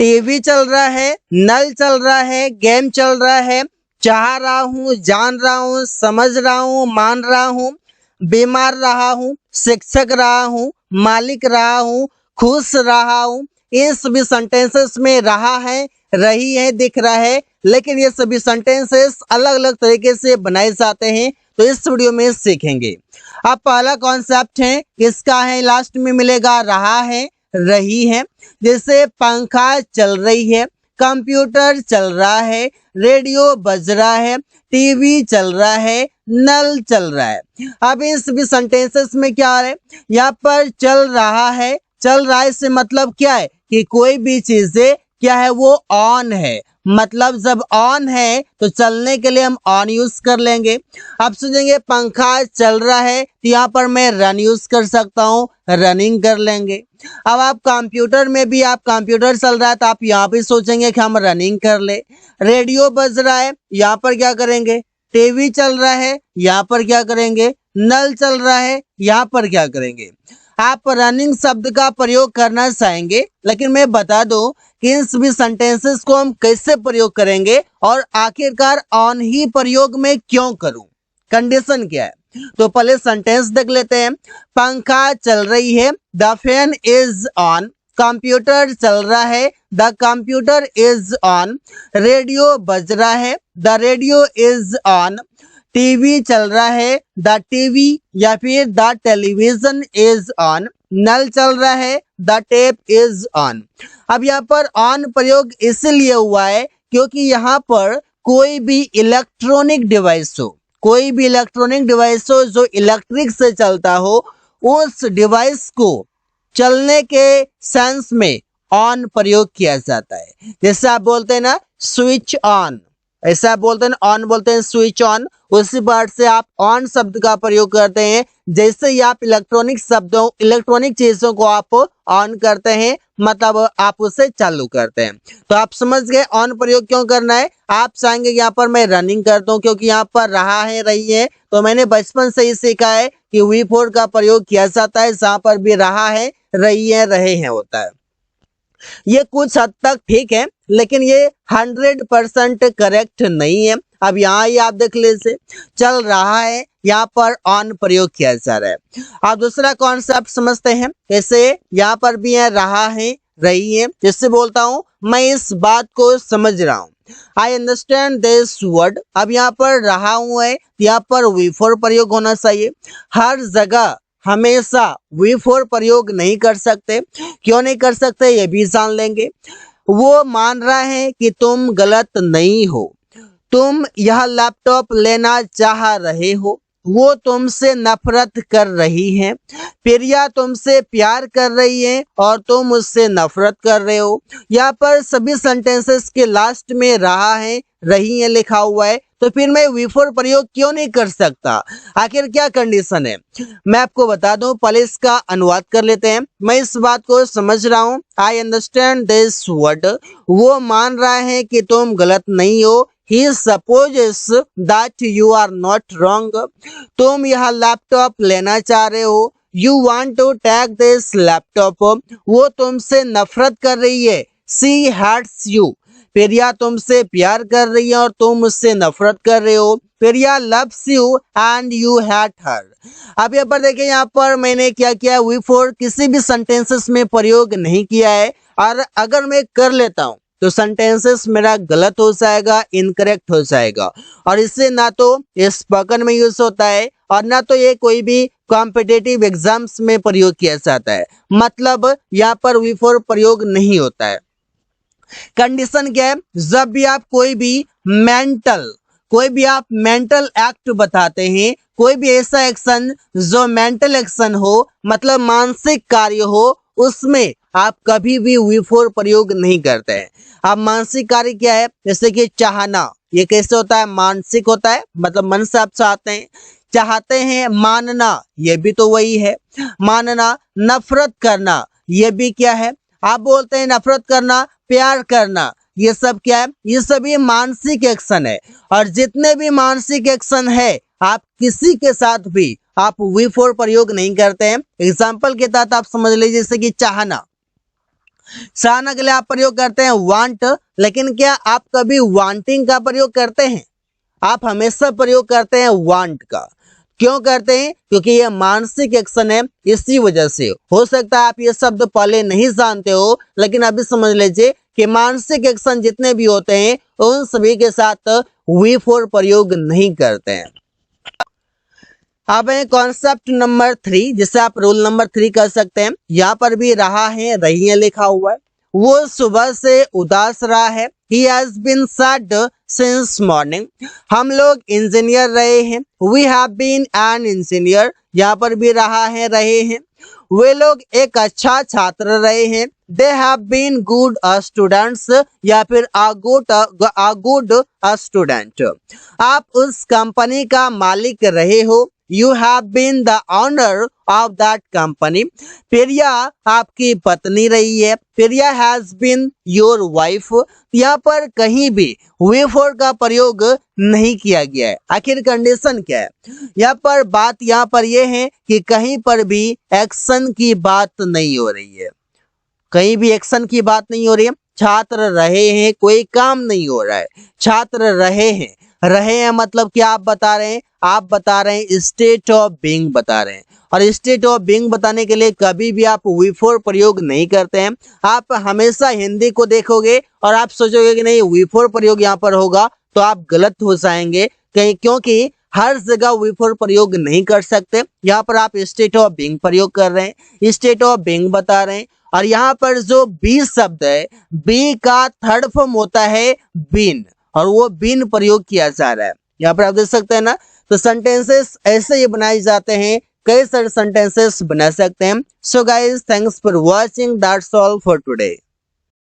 TV चल रहा है, नल चल रहा है, गेम चल रहा है, चाह रहा हूँ, जान रहा हूँ, समझ रहा हूँ, मान रहा हूँ, बीमार रहा हूँ, शिक्षक रहा हूँ, मालिक रहा हूँ, खुश रहा हूँ। इन सभी सेंटेंसेस में रहा है, रही है दिख रहा है, लेकिन ये सभी सेंटेंसेस अलग अलग तरीके से बनाए जाते हैं, तो इस वीडियो में सीखेंगे। अब पहला कॉन्सेप्ट है, इसका है लास्ट में मिलेगा रहा है, रही है। जैसे पंखा चल रही है, कंप्यूटर चल रहा है, रेडियो बज रहा है, टीवी चल रहा है, नल चल रहा है। अब इस भी सेंटेंसेस में क्या है, यहाँ पर चल रहा है, चल रहा है से मतलब क्या है कि कोई भी चीजें क्या है वो ऑन है, मतलब जब ऑन है तो चलने के लिए हम ऑन यूज कर लेंगे। अब सोचेंगे पंखा चल रहा है तो यहाँ पर मैं रन यूज कर सकता हूँ, रनिंग कर लेंगे। अब आप कंप्यूटर में भी आप कंप्यूटर चल रहा है तो आप यहाँ पे सोचेंगे कि हम रनिंग कर ले। रेडियो बज रहा है, यहाँ पर क्या करेंगे, टीवी चल रहा है, यहाँ पर क्या करेंगे, नल चल रहा है, यहाँ पर क्या करेंगे। आप रनिंग शब्द का प्रयोग करना चाहेंगे, लेकिन मैं बता दूं कि इन सभी सेंटेंसेस को हम कैसे प्रयोग करेंगे और आखिरकार ऑन ही प्रयोग में क्यों करूं, कंडीशन क्या है। तो पहले सेंटेंस देख लेते हैं। पंखा चल रही है, the fan is on. Computer चल रहा है, the computer is on. Radio बज रहा है, the radio is on. TV चल रहा है, द टीवी या फिर द टेलीविजन इज ऑन। नल चल रहा है, द टेप इज ऑन। अब यहाँ पर ऑन प्रयोग इसलिए हुआ है क्योंकि यहाँ पर कोई भी इलेक्ट्रॉनिक डिवाइस हो, कोई भी इलेक्ट्रॉनिक डिवाइस हो जो इलेक्ट्रिक से चलता हो, उस डिवाइस को चलने के सेंस में ऑन प्रयोग किया जाता है। जैसे आप बोलते हैं ना स्विच ऑन, ऐसा बोलते हैं, ऑन बोलते हैं स्विच ऑन, उसी वर्ड से आप ऑन शब्द का प्रयोग करते हैं। जैसे ही आप इलेक्ट्रॉनिक शब्दों, इलेक्ट्रॉनिक चीजों को आप ऑन करते हैं, मतलब आप उसे चालू करते हैं। तो आप समझ गए ऑन प्रयोग क्यों करना है। आप चाहेंगे यहाँ पर मैं रनिंग करता हूँ क्योंकि यहाँ पर रहा है, रही है, तो मैंने बचपन से ही सीखा है कि V4 का प्रयोग किया जाता है जहां पर भी रहा है, रही है, रहे हैं होता है। ये कुछ हद तक ठीक है, लेकिन ये 100% करेक्ट नहीं है। अब यहाँ ही आप देख लीजिए, चल रहा है, यहाँ पर ऑन प्रयोग किया जा रहा है। अब दूसरा कॉन्सेप्ट समझते हैं। जैसे यहाँ पर भी है रहा है, रही है। जिससे बोलता हूँ मैं इस बात को समझ रहा हूँ, आई अंडरस्टैंड दिस वर्ड। अब यहाँ पर रहा हूँ है, यहाँ पर V4 प्रयोग होना चाहिए। हर जगह हमेशा V4 प्रयोग नहीं कर सकते। क्यों नहीं कर सकते ये भी जान लेंगे। वो मान रहा है कि तुम गलत नहीं हो, तुम यह लैपटॉप लेना चाह रहे हो, वो तुमसे नफरत कर रही है। प्रिया तुमसे प्यार कर रही है और तुम उससे नफरत कर रहे हो। यहाँ पर सभी सेंटेंसेस के लास्ट में रहा है, रही है लिखा हुआ है, तो फिर मैं V4 प्रयोग क्यों नहीं कर सकता, आखिर क्या कंडीशन है। मैं आपको बता दूं, पहले इसका अनुवाद कर लेते हैं। मैं इस बात को समझ रहा हूँ, आई अंडरस्टैंड दिस वर्ड। वो मान रहा है कि तुम गलत नहीं हो, he supposes that you are not wrong। तुम यह लैपटॉप लेना चाह रहे हो, you want to take this laptop। वो तुमसे नफरत कर रही है, she hates you। प्रिया तुमसे प्यार कर रही है और तुम उससे नफरत कर रहे हो। प्रिया loves you and you hate her। अब यहाँ पर देखिए, यहाँ पर मैंने क्या किया, V4 किसी भी सेंटेंसेस में प्रयोग नहीं किया है, और अगर मैं कर लेता हूँ तो सेंटेंसेस मेरा गलत हो जाएगा, इनकरेक्ट हो जाएगा, और इससे ना तो स्पोकन में यूज होता है और ना तो ये कोई भी कॉम्पिटिटिव एग्जाम्स में प्रयोग किया जाता है। मतलब यहाँ पर V4 प्रयोग नहीं होता है। कंडीशन क्या है, जब भी आप कोई भी आप मेंटल एक्ट बताते हैं, कोई भी ऐसा एक्शन जो मेंटल एक्शन हो, मतलब मानसिक कार्य हो, उसमें आप कभी भी V4 प्रयोग नहीं करते हैं। अब मानसिक कार्य क्या है, जैसे कि चाहना, ये कैसे होता है, मानसिक होता है, मतलब मन से आप चाहते हैं। मानना, ये भी तो वही है, मानना। नफरत करना, ये भी क्या है, आप बोलते हैं नफरत करना, प्यार करना, ये सब क्या है, ये सभी मानसिक एक्शन है। और जितने भी मानसिक एक्शन है, आप किसी के साथ भी आप V4 प्रयोग नहीं करते हैं। एग्जाम्पल के तहत आप समझ लीजिए, जैसे कि चाहना, चाहना के लिए आप प्रयोग करते हैं वांट, लेकिन क्या आप कभी वांटिंग का प्रयोग करते हैं? आप हमेशा प्रयोग करते हैं वांट का। क्यों करते हैं? क्योंकि ये मानसिक एक्शन है, इसी वजह से। हो सकता है आप ये शब्द पहले नहीं जानते हो, लेकिन अभी समझ लीजिए कि मानसिक एक्शन जितने भी होते हैं उन सभी के साथ वी फोर प्रयोग नहीं करते हैं। अब है कॉन्सेप्ट नंबर 3, जिसे आप रूल नंबर 3 कह सकते हैं। यहाँ पर भी रहा है, रही है लिखा हुआ है। वो सुबह से उदास रहा है। He has been sad since morning. हम लोग इंजीनियर रहे हैं। We have been an engineer. यहाँ पर भी रहा है, रहे हैं। वे लोग एक अच्छा छात्र रहे हैं। They have been good students या फिर a good student. आप उस कंपनी का मालिक रहे हो। You have been the owner of that company. प्रिया आपकी पत्नी रही है। प्रिया has been your wife. यहाँ पर कहीं भी we for का प्रयोग नहीं किया गया है। आखिर कंडीशन क्या है? यहाँ पर बात यहाँ पर यह है कि कहीं पर भी एक्शन की बात नहीं हो रही है। कहीं भी एक्शन की बात नहीं हो रही है। छात्र रहे हैं, कोई काम नहीं हो रहा है। छात्र रहे हैं, रहे हैं मतलब क्या आप बता रहे हैं? आप बता रहे हैं स्टेट ऑफ बीइंग बता रहे हैं। और स्टेट ऑफ बीइंग बताने के लिए कभी भी आप वी फोर प्रयोग नहीं करते हैं। आप हमेशा हिंदी को देखोगे और आप सोचोगे कि नहीं वी फोर प्रयोग यहाँ पर होगा, तो आप गलत हो जाएंगे। कहीं क्योंकि हर जगह वी फोर प्रयोग नहीं कर सकते। यहाँ पर आप स्टेट ऑफ बीइंग प्रयोग कर रहे हैं, स्टेट ऑफ बीइंग बता रहे हैं। और यहाँ पर जो बी शब्द है, बी का थर्ड फॉर्म होता है बीन, और वो बीन प्रयोग किया जा रहा है। यहाँ पर आप देख सकते हैं ना। तो सेंटेंसेस ऐसे ही बनाए जाते हैं, कई सारे सेंटेंसेस बना सकते हैं। So guys, thanks for watching, that's all for today.